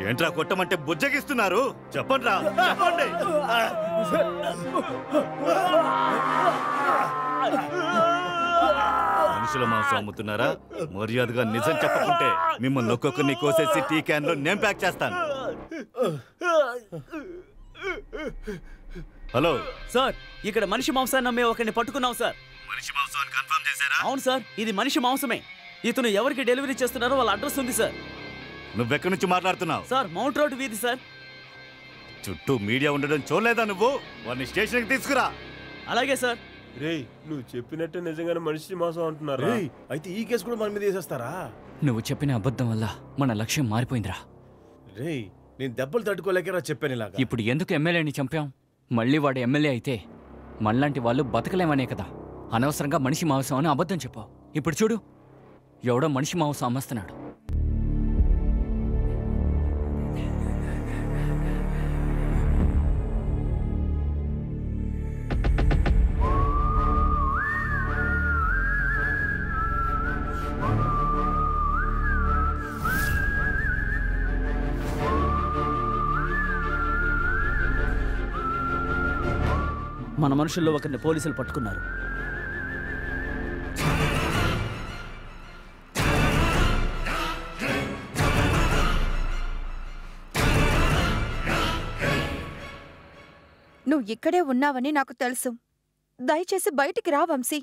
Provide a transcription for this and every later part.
ఏంట్రా కొట్టమంటే బుజ్జగిస్తున్నారు? చెప్పండి రా, చెప్పండి. మనుషుల మాంసం అమ్ముతున్నారా? మర్యాదగా నిజం చెప్పకుంటే మిమ్మల్ని ఒక్కొక్కరిని కోసేసి టీ క్యాన్ లో నేను ప్యాక్ చేస్తాను. హలో సార్, ఇక్కడ మనిషి మాంసాన్ని అమ్మే ఒకరిని పట్టుకున్నాం సార్. మనిషి మాంసాన్ని కన్ఫర్మ్ చేశారా? అవును సార్, ఇది మనిషి మాంసమే. ఇతను ఎవరికి డెలివరీ చేస్తున్నారో వాళ్ళ అడ్రస్ ఉంది సార్. నువ్వెక్కడి నుంచి మాట్లాడుతున్నావు? సార్, మౌంట్ రోడ్ వీధి సార్. చుట్టూ మీడియా ఉండడం చూడలేదా నువ్వు? వాడిని స్టేషన్కి తీసుకురా. అలాగే సార్. రేయ్, నువ్వు చెప్పినట్టే నిజంగానే మనిషి మాంసం అంటున్నారా? అయితే ఈ కేసు కూడా మన మీద వేసేస్తారా? నువ్వు చెప్పిన అబద్ధం వల్ల మన లక్ష్యం మారిపోయిందిరా. రేయ్, నేను దెబ్బలు తట్టుకోలేకరా చెప్పాను ఇలాగా. ఇప్పుడు ఎందుకు ఎమ్మెల్యేని చంపాం? మళ్ళీ వాడు ఎమ్మెల్యే అయితే మనలాంటి వాళ్ళు బతకలేమనే కదా అనవసరంగా మనిషి మాంసం అని అబద్ధం చెప్పావు. ఇప్పుడు చూడు, ఎవడో మనిషి మాంసం అమ్మస్తున్నాడు. మన మనుషుల్లో ఒకరిని పోలీసులు పట్టుకున్నారు. నువ్వు ఇక్కడే ఉన్నావని నాకు తెలుసు. దయచేసి బయటికి రా వంశీ.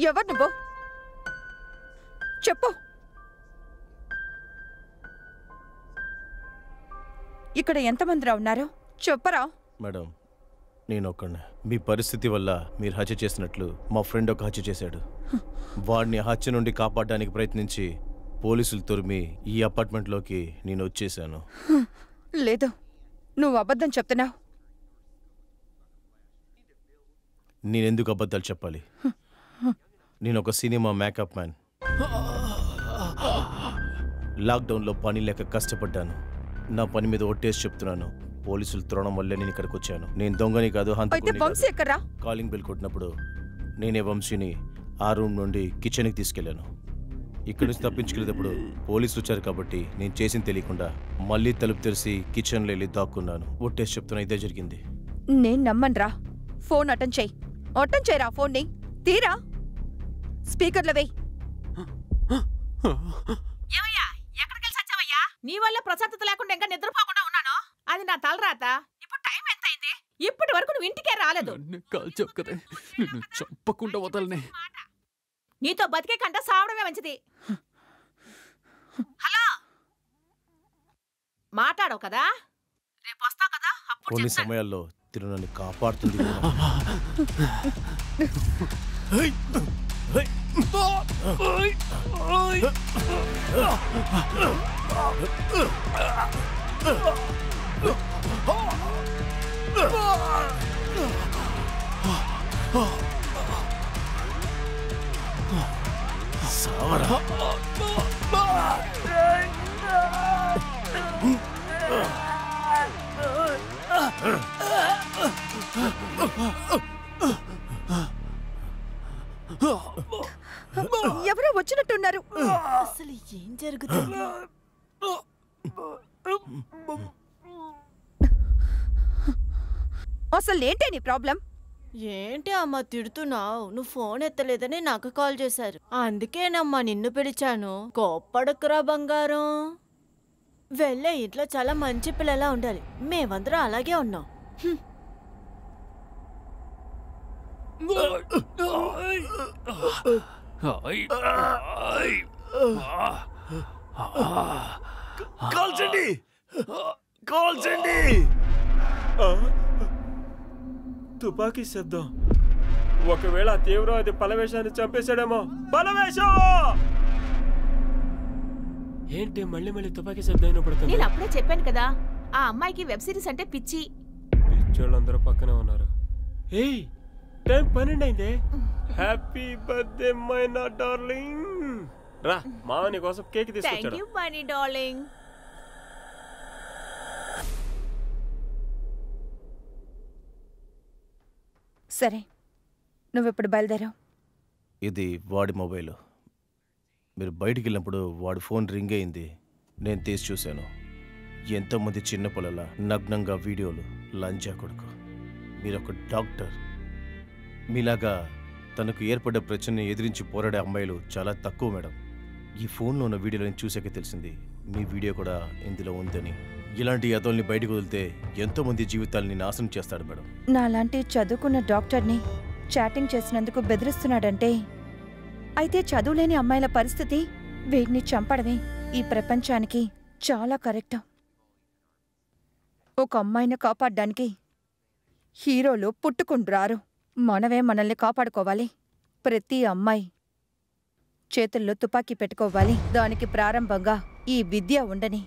ఎవరు నువ్వు? చెప్పు. ఇక్కడ ఎంతమందిరా ఉన్నారు? చెప్పరా. మేడం, నేను ఒక్కడే. మీ పరిస్థితి వల్ల మీరు హత్య చేసినట్లు మా ఫ్రెండ్ ఒక హత్య చేశాడు. వాడిని హత్య నుండి కాపాడడానికి ప్రయత్నించి పోలీసులు తొరిమి ఈ అపార్ట్మెంట్లోకి నేను వచ్చేసాను. లేదు, నువ్వు అబద్ధం చెప్తున్నావు. నేనెందుకు అబద్ధాలు చెప్పాలి? నేను ఒక సినిమా మేకప్ మ్యాన్. లాక్డౌన్లో పని లేక కష్టపడ్డాను. నా పని మీద ఒట్టేసి చెప్తున్నాను, పోలీసులు త్రోణం వల్లే నేను ఇక్కడికి వచ్చాను. నేను దొంగని కాదు, కాలింగ్ బెల్ కొట్టినప్పుడు నేనే వంశీని ఆ రూమ్ నుండి కిచెన్కి తీసుకెళ్లాను. ఇక్కడి నుంచి తప్పించుకెళ్ళేటప్పుడు పోలీసులు వచ్చారు కాబట్టి నేను చేసింది తెలియకుండా మళ్ళీ తలుపు తెరిచి కిచెన్లో వెళ్ళి దాక్కున్నాను. ఒట్టేసి చెప్తున్నా, ఇదే జరిగింది. నేను నమ్మన్రా. ఫోన్ అటెండ్ చేయి. అటెండ్ చేయరా ఫోన్ని. తీరా. స్పీకర్లో వెయ్యి. నీ వల్ల ప్రశాంతత లేకుండా ఇంకా నిద్రపోకుండా ఉన్నాను. అది నా తలరాత. ఇప్పుడు టైం ఎంత అయింది? ఇప్పటి వరకు నువ్వు ఇంటికే రాలేదు. చంపకుండా వదలనే. నీతో బతికే కంట సావడమే మంచిది. హలో, మాట్లాడవు కదా? రేపు వస్తావు కదా? కొన్ని సమయాల్లో తిరునని కాపాడుతుంది. ఎవరో వచ్చినట్టున్నారు. అసలు ఏం జరుగుతుంది? అసలు ఏంటి నీ ప్రాబ్లం? ఏంటి అమ్మా తిడుతున్నావు? నువ్వు ఫోన్ ఎత్తలేదని నాకు కాల్ చేశారు. అందుకేనమ్మా నిన్ను పిలిచాను. కోప్పడకురా బంగారం. వెళ్ళే ఇంట్లో చాలా మంచి పిల్లలా ఉండాలి. మేమందరం అలాగే ఉన్నాం. కాల్చండి, కాల్చండి. తుపాకీ శబ్దం. ఒకవేళ తీవ్రవాది పలవేశాన్ని చంపేశాడేమో. పలవేశం ఏంటి? మళ్ళీ మళ్ళీ తుపాకీ శబ్దం వినపడుతుంది. నేను అప్పుడే చెప్పాను కదా, ఆ అమ్మాయికి వెబ్ సిరీస్ అంటే పిచ్చి. పిచ్చోళ్ళందరూ పక్కనే ఉన్నారు. ఏయ్, టైం 12 అయిందే. హ్యాపీ బర్త్డే మైనా డార్లింగ్. రా, మావని కోసం కేక్ తీసుకొచ్చాడు. Thank you money darling. సరే, నువ్వెప్పుడు బయలుదేరావు? ఇది వాడి మొబైల్. మీరు బయటికి వెళ్ళినప్పుడు వాడి ఫోన్ రింగ్ అయింది. నేను తీసి చూశాను. ఎంతోమంది చిన్న పిల్లల నగ్నంగా వీడియోలు. లంజా కొడుకు. మీరొక డాక్టర్. మీలాగా తనకు ఏర్పడ్డ ప్రశ్నని ఎదిరించి పోరాడే అమ్మాయిలు చాలా తక్కువ మేడం. ఈ ఫోన్లో ఉన్న వీడియోలను చూసాకే తెలిసింది మీ వీడియో కూడా ఇందులో ఉందని. ఇలాంటి యతల్ని బయటకు వదిలితే ఎంతోమంది జీవితాలని నాశనం చేస్తాడు మేడం. నాలాంటి చదువుకున్న డాక్టర్ని చాటింగ్ చేసినందుకు బెదిరిస్తున్నాడంటే అయితే చదువులేని అమ్మాయిల పరిస్థితి వీడిని చంపడమే ఈ ప్రపంచానికి చాలా కరెక్ట్. ఒక అమ్మాయిని కాపాడ్డానికి హీరోలు పుట్టుకుంటురారు. మనమే మనల్ని కాపాడుకోవాలి. ప్రతి అమ్మాయి చేతుల్లో తుపాకీ పెట్టుకోవాలి. దానికి ప్రారంభంగా ఈ విద్య ఉండని.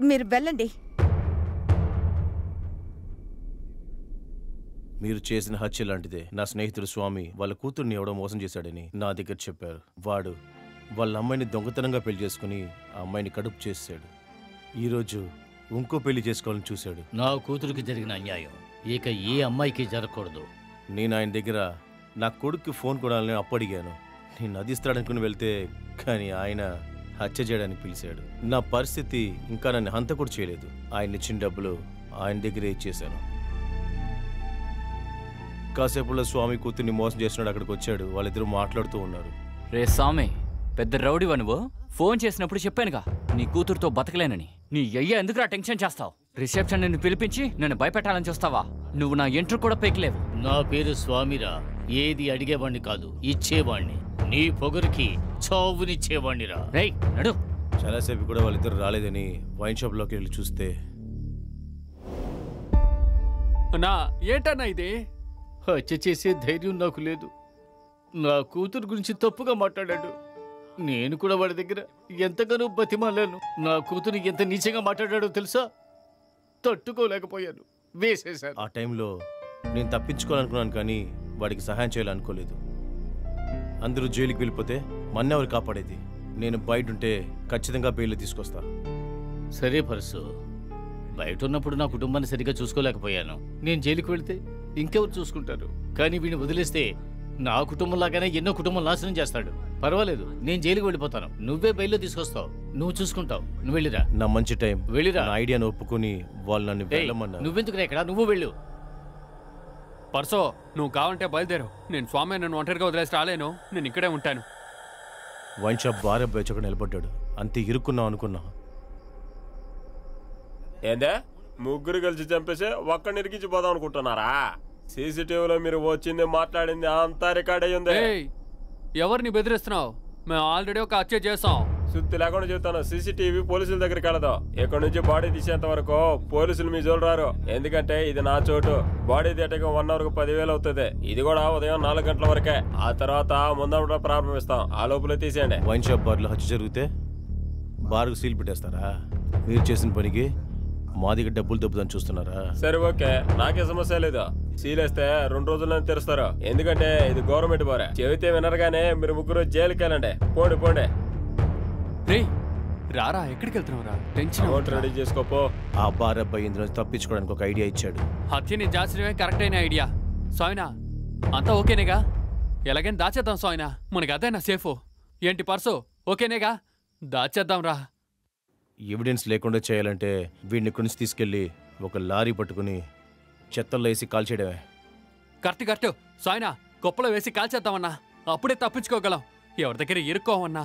మీరు వెళ్ళండి. మీరు చేసిన హత్య లాంటిదే. నా స్నేహితుడు స్వామి వాళ్ళ కూతుర్ని ఎవడో మోసం చేశాడని నా దగ్గర చెప్పారు. వాడు వాళ్ళ అమ్మాయిని దొంగతనంగా పెళ్లి చేసుకుని ఆ అమ్మాయిని కడుపు చేశాడు. ఈరోజు ఇంకో పెళ్లి చేసుకోవాలని చూశాడు. నా కూతురికి జరిగిన అన్యాయం ఇక ఏ అమ్మాయికి జరగకూడదు. నేను ఆయన దగ్గర నా కొడుక్కి ఫోన్ కొనాలని అప్పడిగాను. నేను నదిస్తాడనుకుని వెళ్తే కానీ ఆయన హత్య చేయడానికి పిలిచాడు. నా పరిస్థితి ఇంకా నన్ను హంత కూడా చేయలేదు. ఆయన ఇచ్చిన డబ్బులు ఆయన దగ్గరే ఇచ్చేశాను. కాసేపులో స్వామి కూతుర్ని మోసం చేస్తున్నాడు. అక్కడికి వచ్చాడు. వాళ్ళిద్దరూ మాట్లాడుతూ ఉన్నారు. రే స్వామి, పెద్ద రౌడీవా నువ్వు? ఫోన్ చేసినప్పుడు చెప్పానుగా నీ కూతురుతో బతకలేనని. నీ అయ్యా ఎందుకురా టెన్షన్ చేస్తావు? రిసెప్షన్ నిన్ను పిలిపించి నన్ను భయపెట్టాలని చూస్తావా? నువ్వు నా ఎంట్రు కూడా పీకలేవు. నా పేరు స్వామిరా. ఏది అడిగేవాణ్ణి కాదు, ఇచ్చేవాణ్ణి. నీ పొగరికి చావునిచ్చేవాణ్ణిరా. రేయ్ నడు. చాలాసేపు కూడా వాళ్ళిద్దరు రాలేదని వైన్ షాప్లోకి వెళ్ళి చూస్తే అన్నా ఏంటన్నా ఇది? హత్య చేసే ధైర్యం నాకు లేదు. నా కూతురు గురించి తప్పుగా మాట్లాడాడు. నేను కూడా వాడి దగ్గర ఎంతగానో బతిమాలాను. నా కూతురు ఎంత నీచంగా మాట్లాడాడో తెలుసా? తట్టుకోలేకపోయాను, వేసేశాను. ఆ టైంలో నేను తప్పించుకోవాలనుకున్నాను కానీ వాడికి సహాయం చేయాలనుకోలేదు. అందరూ జైలుకి వెళ్ళిపోతే మన్నెవరు కాపాడేది? నేను బయట ఉంటే ఖచ్చితంగా బెయిల్ తీసుకొస్తా. సరే పరసు, బయట ఉన్నప్పుడు నా కుటుంబాన్ని సరిగ్గా చూసుకోలేకపోయాను. నేను జైలుకి వెళ్తే ఇంకెవరు చూసుకుంటారు? కానీ వీడిని వదిలేస్తే నా కుటుంబం లాగానే ఎన్నో కుటుంబం నాశనం చేస్తాడు. పర్వాలేదు, నేను జైలుకి వెళ్ళిపోతాను. నువ్వే బయలులో తీసుకొస్తావు, నువ్వు చూసుకుంటావు. నువ్వు వెళ్ళిరా. నా మంచి టైం. వెళ్ళిరా. నా ఐడియాను ఒప్పుకొని వాళ్ళు నన్ను వెళ్ళమన్నారు. నువ్వెందుకు ఇక్కడ? నువ్వు వెళ్ళు. పర్సో, నువ్వు కావాలంటే బయలుదేరు. నేను స్వామి నన్ను ఒంటరిగా వదిలేసి రాలేను. నేను ఇక్కడే ఉంటాను. వైన్ షాప్ భార్య బయచక నిలబడ్డాడు. అంతే ఇరుక్కున్నాం అనుకున్నా. ఏందే ముగ్గురు కలిసి చంపేసి ఒక్కడిని ఇరికించిపోదాం అనుకుంటున్నారా? సీసీటీవీలో మీరు వచ్చింది మాట్లాడింది అంతా రికార్డ్ అయ్యింది. ఎవరిని బెదిరిస్తున్నావు? మేము ఆల్రెడీ ఒక హత్య చేసాం. సుత్తి లేకుండా చెప్తాను. సీసీటీవీ పోలీసుల దగ్గరికి వెళ్ళదు. ఇక్కడ నుంచి బాడీ తీసేంత వరకు పోలీసులు మీ జోలు రారు. ఎందుకంటే ఇది నా చోటు. బాడీ తీయటం 1 అవర్కు 10,000 అవుతుంది. ఇది కూడా ఉదయం 4 గంటల వరకే. ఆ తర్వాత ముందర ప్రారంభిస్తాం. ఆ లోపల తీసేయండి. వైన్ షాప్ బార్లో హత్య జరిగితే బార్కు సీల్ పెట్టేస్తారా? మీరు చేసిన పనికి మా దగ్గర డబ్బులు దెబ్బదని చూస్తున్నారా? సరే ఓకే, నాకే సమస్య లేదు. సీలేస్తే 2 రోజుల్లోనే తెరుస్తారు. ఎందుకంటే ఇది గవర్నమెంట్ బారే. చెబితే వినరుగానే మీరు ముగ్గురు జైలుకి వెళ్ళండి. పోండి పోండి. రారా, ఎక్కడికి వెళ్తున్నావురా? Tension ready చేసుకోపో. ఆ బార్ అబ్బాయి ఇందులో తప్పించుకోవడానికి ఒక ఐడియా ఇచ్చాడు. హత్యని దాచడమే కరెక్ట్ అయిన ఐడియా. సోయినా, అంతా ఓకేనేగా? ఎలాగైనా దాచేద్దాం సోయినా. మనకి అదేనా సేఫ్? ఏంటి పర్సు, ఓకేనేగా? దాచేద్దాం రా. ఎవిడెన్స్ లేకుండా చేయాలంటే వీడిని కొనిసి తీసుకెళ్లి ఒక లారీ పట్టుకుని చెత్తల్లో వేసి కాల్చేయడమే. కరెక్ట్ సోయినా, కుప్పలో వేసి కాల్చేద్దామన్నా. అప్పుడే తప్పించుకోగలం. ఎవరి దగ్గర ఇరుక్కోమన్నా.